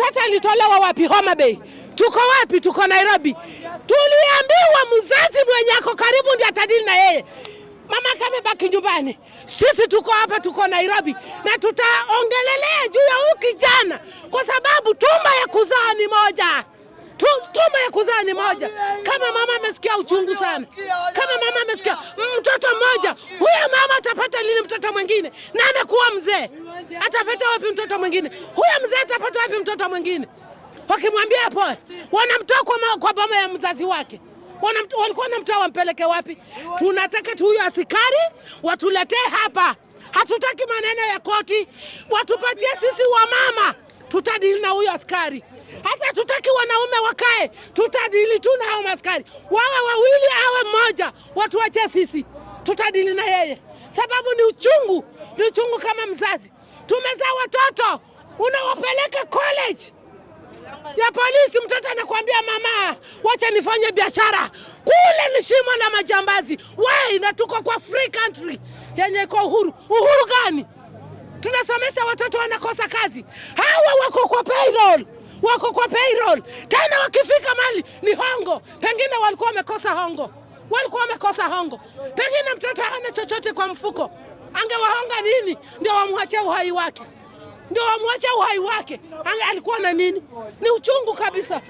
Mtoto alitolewa wapi? Homa Bay. Tuko wapi? Tuko Nairobi. Tuliambiwa mzazi mwenye ako karibu ndiye atadili na yeye. Mama kama baki nyumbani. Sisi tuko hapa, tuko Nairobi na tutaongelelea juu ya huyu kijana kwa sababu tumba ya kuzaa ni moja. Tumba ya kuzaa ni moja. Kama mama amesikia uchungu sana. Kama mama amesikia mtoto mmoja, huyo mama atapata lini mtoto mwingine? Na amekuwa mzee. Atapata wapi mtoto mwingine? Huyo mzee atapata wapi mtoto mwingine? Wakimwambia hapo, wanamtoa kwa boma ya mzazi wake. Walikuwa wanamtoa wampeleke wapi? Tunataka tu huyo askari watuletee hapa. Hatutaki maneno ya koti. Watupatie sisi wamama. Tutadili na huyo askari. Hata tutaki wanaume wakae. Tutadili tu na hao askari. Wawe wawili awe mmoja. Watuache sisi. Tutadili na yeye. Sababu ni uchungu. Ni uchungu kama mzazi. Tumezaa watoto. Unawapeleka college ya polisi, mtoto anakuambia mama, wacha nifanye biashara. Kule ni shimo la majambazi. Wewe na tuko kwa free country yenye iko uhuru. Uhuru gani? Tunasomesha watoto wanakosa kazi. Hawa wako kwa payroll. Wako kwa payroll. Tena wakifika mali ni hongo. Pengine walikuwa wamekosa hongo. Pengine mtoto hana chochote kwa mfuko. Angewahonga nini? Ndio wamwache uhai wake. Alikuwa na nini? Ni uchungu kabisa.